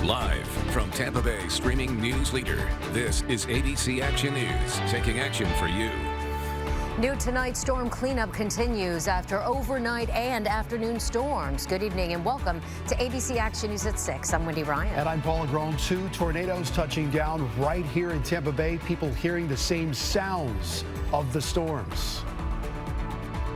Live from Tampa Bay streaming news leader, this is ABC Action News, taking action for you. New tonight, storm cleanup continues after overnight and afternoon storms. Good evening and welcome to ABC Action News at 6. I'm Wendy Ryan. And I'm Paula Grown. 2 tornadoes touching down right here in Tampa Bay. People hearing the same sounds of the storms.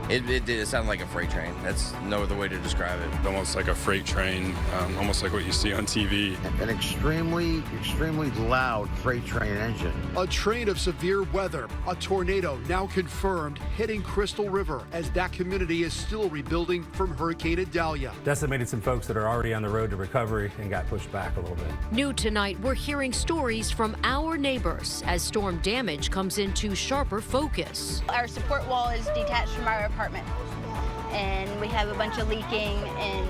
It did sound like a freight train. That's no other way to describe it. Almost like a freight train, almost like what you see on TV. An extremely loud freight train engine. A train of severe weather, a tornado now confirmed hitting Crystal River as that community is still rebuilding from Hurricane Idalia. Decimated some folks that are already on the road to recovery and got pushed back a little bit. New tonight, we're hearing stories from our neighbors as storm damage comes into sharper focus. Our support wall is detached from our apartment, and we have a bunch of leaking and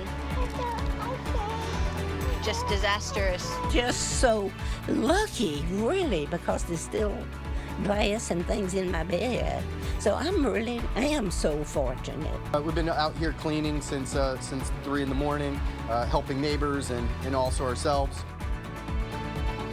just disastrous. Just so lucky, really, because there's still glass and things in my bed. So I am so fortunate. We've been out here cleaning since 3 in the morning, helping neighbors and also ourselves.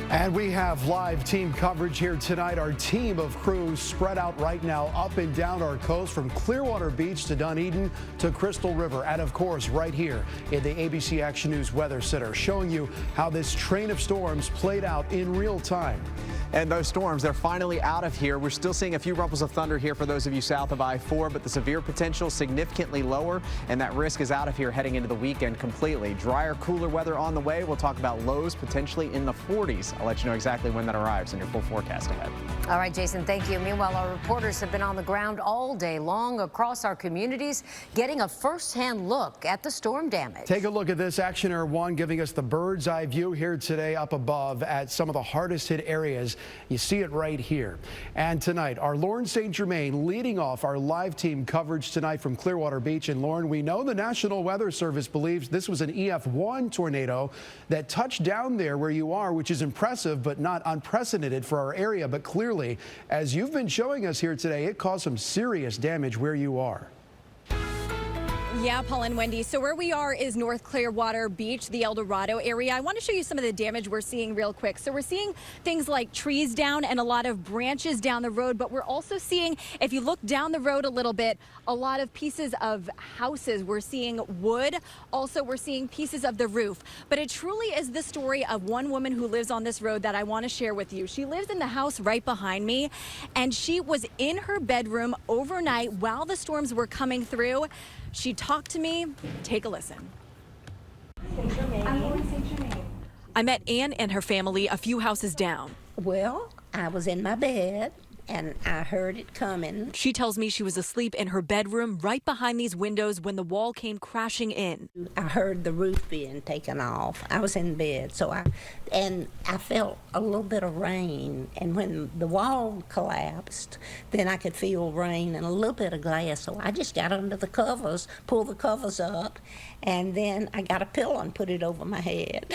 And we have live team coverage here tonight. Our team of crews spread out right now up and down our coast from Clearwater Beach to Dunedin to Crystal River. And of course, right here in the ABC Action News Weather Center, showing you how this train of storms played out in real time. And those storms, they're finally out of here. We're still seeing a few ruffles of thunder here for those of you south of I-4, but the severe potential significantly lower, and that risk is out of here heading into the weekend completely. Drier, cooler weather on the way. We'll talk about lows potentially in the 40s. I'll let you know exactly when that arrives in your full forecast ahead. All right, Jason, thank you. Meanwhile, our reporters have been on the ground all day long across our communities, getting a first-hand look at the storm damage. Take a look at this. Action Air 1 giving us the bird's eye view here today up above at some of the hardest hit areas. You see it right here. And tonight, our Lauren St. Germain leading off our live team coverage tonight from Clearwater Beach. And Lauren, we know the National Weather Service believes this was an EF1 tornado that touched down there where you are, which is impressive, but not unprecedented for our area. But clearly, as you've been showing us here today, it caused some serious damage where you are. Yeah, Paul and Wendy. So where we are is North Clearwater Beach, the El Dorado area. I want to show you some of the damage we're seeing real quick. So we're seeing things like trees down and a lot of branches down the road, but we're also seeing, if you look down the road a little bit, a lot of pieces of houses. We're seeing wood. Also, we're seeing pieces of the roof. But it truly is the story of one woman who lives on this road that I want to share with you. She lives in the house right behind me, and she was in her bedroom overnight while the storms were coming through. She talked to me. Take a listen. I met Ann and her family a few houses down. Well, I was in my bed and I heard it coming. She tells me she was asleep in her bedroom right behind these windows when the wall came crashing in. I heard the roof being taken off. I was in bed, so I felt a little bit of rain, and when the wall collapsed, then I could feel rain and a little bit of glass, so I just got under the covers, pulled the covers up, and then I got a pillow and put it over my head.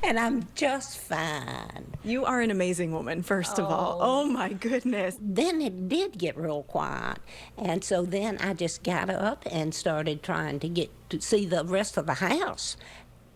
And I'm just fine. You are an amazing woman, first of all. Oh my goodness. Then it did get real quiet. And so then I just got up and started trying to get to see the rest of the house.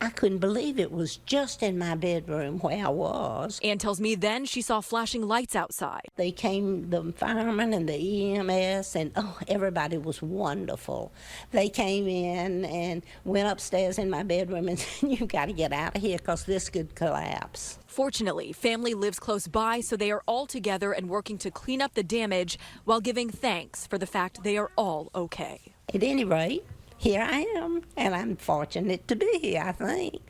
I couldn't believe it was just in my bedroom where I was. Ann tells me then she saw flashing lights outside. They came, the firemen and the EMS, and everybody was wonderful. They came in and went upstairs in my bedroom and said, "You've got to get out of here because this could collapse." Fortunately, family lives close by, so they are all together and working to clean up the damage while giving thanks for the fact they are all okay. At any rate, here I am, and I'm fortunate to be here, I think.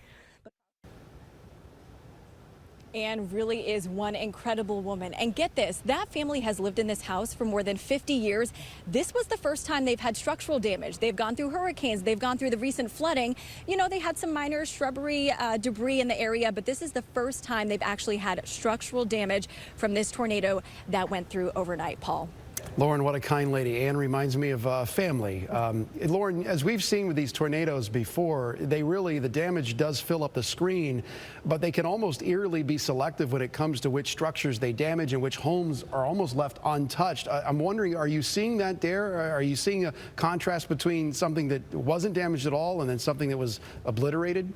Ann really is one incredible woman. And get this, that family has lived in this house for more than 50 years. This was the first time they've had structural damage. They've gone through hurricanes. They've gone through the recent flooding. You know, they had some minor shrubbery debris in the area, but this is the first time they've actually had structural damage from this tornado that went through overnight, Paul. Lauren, what a kind lady. Ann reminds me of family. Lauren, as we've seen with these tornadoes before, the damage does fill up the screen, but they can almost eerily be selective when it comes to which structures they damage and which homes are almost left untouched. I'm wondering, are you seeing that there? Are you seeing a contrast between something that wasn't damaged at all and then something that was obliterated?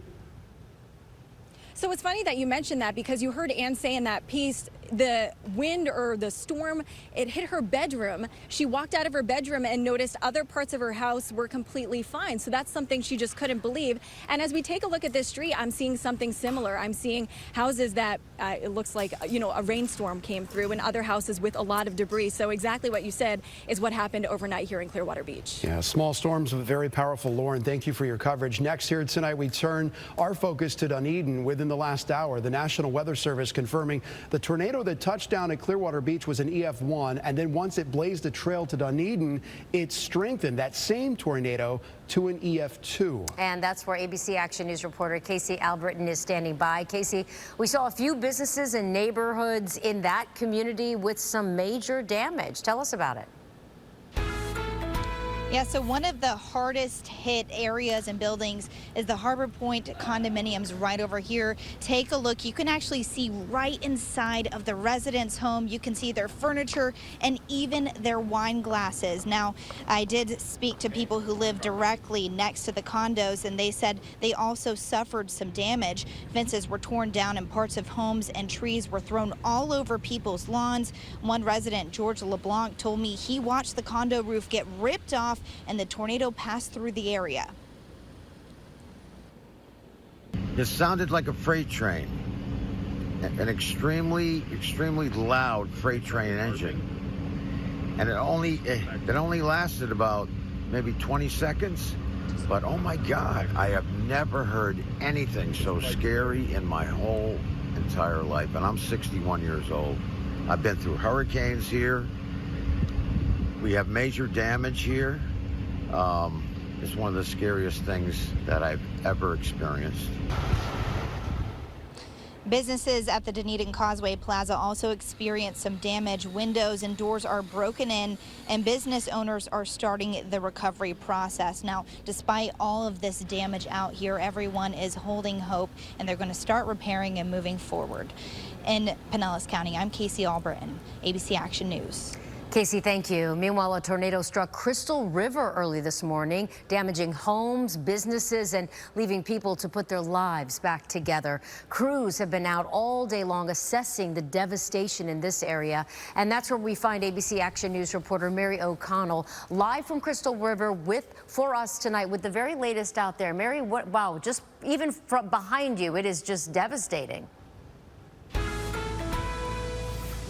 So it's funny that you mentioned that, because you heard Ann say in that piece, the wind or the storm, it hit her bedroom. She walked out of her bedroom and noticed other parts of her house were completely fine. So that's something she just couldn't believe. And as we take a look at this street, I'm seeing something similar. I'm seeing houses that it looks like, you know, a rainstorm came through, and other houses with a lot of debris. So exactly what you said is what happened overnight here in Clearwater Beach. Yeah, small storms but very powerful. Lauren, thank you for your coverage. Next here tonight, we turn our focus to Dunedin. Within the last hour, the National Weather Service confirming the tornado that touched down at Clearwater Beach was an EF1, and then once it blazed a trail to Dunedin, it strengthened that same tornado to an EF2. And that's where ABC Action News reporter Casey Albritton is standing by. Casey, we saw a few businesses and neighborhoods in that community with some major damage. Tell us about it. Yeah, so one of the hardest hit areas and buildings is the Harbor Point condominiums right over here. Take a look. You can actually see right inside of the residents' home. You can see their furniture and even their wine glasses. Now, I did speak to people who live directly next to the condos, and they said they also suffered some damage. Fences were torn down and parts of homes and trees were thrown all over people's lawns. One resident, George LeBlanc, told me he watched the condo roof get ripped off and the tornado passed through the area. It sounded like a freight train, an extremely loud freight train engine, and it only lasted about maybe 20 seconds. But oh my God, I have never heard anything so scary in my whole entire life, and I'm 61 years old. I've been through hurricanes here. We have major damage here. It's one of the scariest things that I've ever experienced. Businesses at the Dunedin Causeway Plaza also experienced some damage. Windows and doors are broken in, and business owners are starting the recovery process. Now, despite all of this damage out here, everyone is holding hope, and they're going to start repairing and moving forward. In Pinellas County, I'm Casey Albritton, ABC Action News. Casey, thank you. Meanwhile, a tornado struck Crystal River early this morning, damaging homes, businesses, and leaving people to put their lives back together. Crews have been out all day long assessing the devastation in this area. And that's where we find ABC Action News reporter Mary O'Connell live from Crystal River for us tonight with the very latest out there. Mary, wow, just even from behind you, it is just devastating.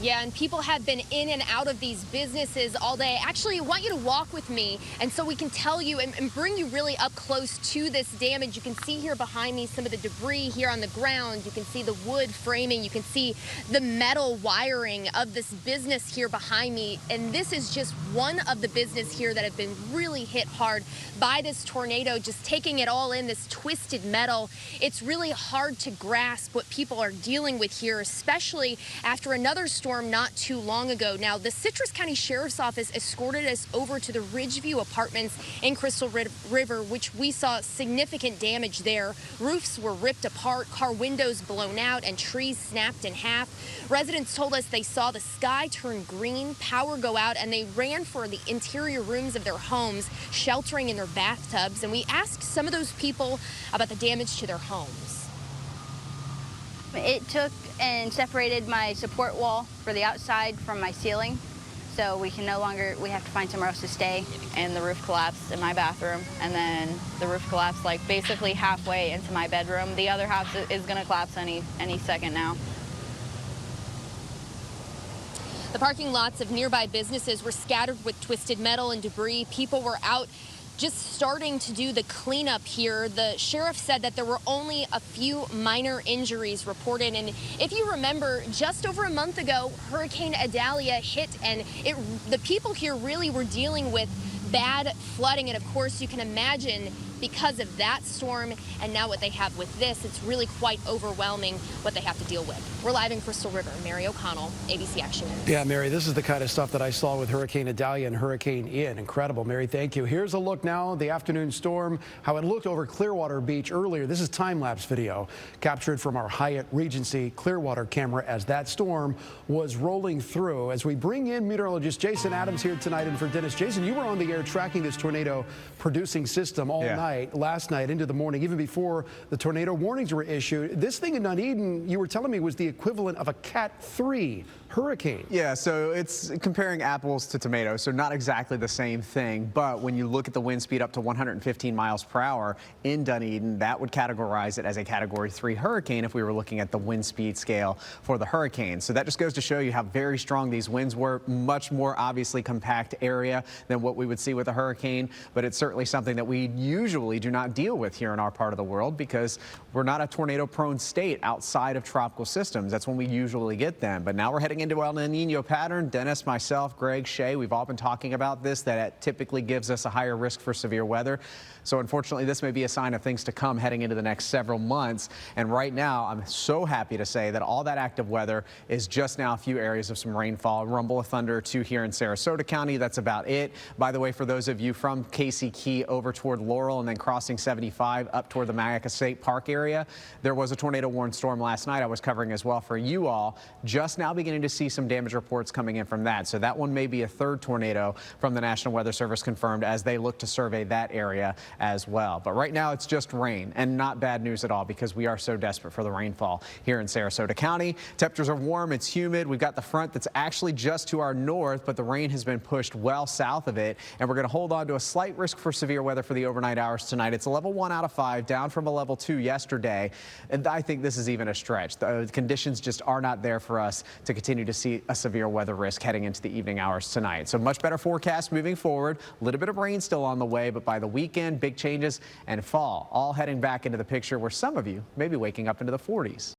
Yeah, and people have been in and out of these businesses all day. Actually, I want you to walk with me, and so we can tell you and bring you really up close to this damage. You can see here behind me some of the debris here on the ground. You can see the wood framing. You can see the metal wiring of this business here behind me. And this is just one of the business here that have been really hit hard by this tornado, just taking it all in, this twisted metal. It's really hard to grasp what people are dealing with here, especially after another storm not too long ago. Now, the Citrus County Sheriff's Office escorted us over to the Ridgeview Apartments in Crystal River, which we saw significant damage there. Roofs were ripped apart, car windows blown out, and trees snapped in half. Residents told us they saw the sky turn green, power go out, and they ran for the interior rooms of their homes, sheltering in their bathtubs. And we asked some of those people about the damage to their homes. It took and separated my support wall for the outside from my ceiling, so we have to find somewhere else to stay. And the roof collapsed in my bathroom, and then the roof collapsed like basically halfway into my bedroom. The other house is going to collapse any second now. The parking lots of nearby businesses were scattered with twisted metal and debris. People were out just starting to do the cleanup here. The sheriff said that there were only a few minor injuries reported. And if you remember, just over a month ago, Hurricane Idalia hit, and the people here really were dealing with bad flooding. And of course, you can imagine because of that storm and now what they have with this, it's really quite overwhelming what they have to deal with. We're live in Crystal River. Mary O'Connell, ABC Action News. Yeah, Mary, this is the kind of stuff that I saw with Hurricane Idalia and Hurricane Ian. Incredible, Mary, thank you. Here's a look now, the afternoon storm, how it looked over Clearwater Beach earlier. This is time-lapse video captured from our Hyatt Regency Clearwater camera as that storm was rolling through. As we bring in meteorologist Jason Adams here tonight and for Dennis. Jason, you were on the air tracking this tornado producing system all night. night, last night into the morning, even before the tornado warnings were issued. This thing in Dunedin, you were telling me, was the equivalent of a Cat 3 hurricane. Yeah, so it's comparing apples to tomatoes, so not exactly the same thing. But when you look at the wind speed up to 115 miles per hour in Dunedin, that would categorize it as a Category 3 hurricane if we were looking at the wind speed scale for the hurricane. So that just goes to show you how very strong these winds were. Much more obviously compact area than what we would see with a hurricane, but it's certainly something that we usually do not deal with here in our part of the world because we're not a tornado-prone state outside of tropical systems. That's when we usually get them. But now we're heading into El Nino pattern. Dennis, myself, Greg, Shay, we've all been talking about this, that it typically gives us a higher risk for severe weather. So unfortunately, this may be a sign of things to come heading into the next several months. And right now, I'm so happy to say that all that active weather is just now a few areas of some rainfall, rumble of thunder too here in Sarasota County. That's about it. By the way, for those of you from Casey Key over toward Laurel and then crossing 75 up toward the Mayaca State Park area, there was a tornado warned storm last night I was covering as well for you all. Just now beginning to see some damage reports coming in from that. So that one may be a third tornado from the National Weather Service confirmed as they look to survey that area as well. But right now it's just rain and not bad news at all because we are so desperate for the rainfall here in Sarasota County. Temperatures are warm, it's humid. We've got the front that's actually just to our north, but the rain has been pushed well south of it. And we're going to hold on to a slight risk for severe weather for the overnight hours tonight. It's a level 1 out of 5, down from a level 2 yesterday. And I think this is even a stretch. The conditions just are not there for us to continue to see a severe weather risk heading into the evening hours tonight. So much better forecast moving forward. A little bit of rain still on the way, but by the weekend, big changes and fall all heading back into the picture where some of you may be waking up into the 40s.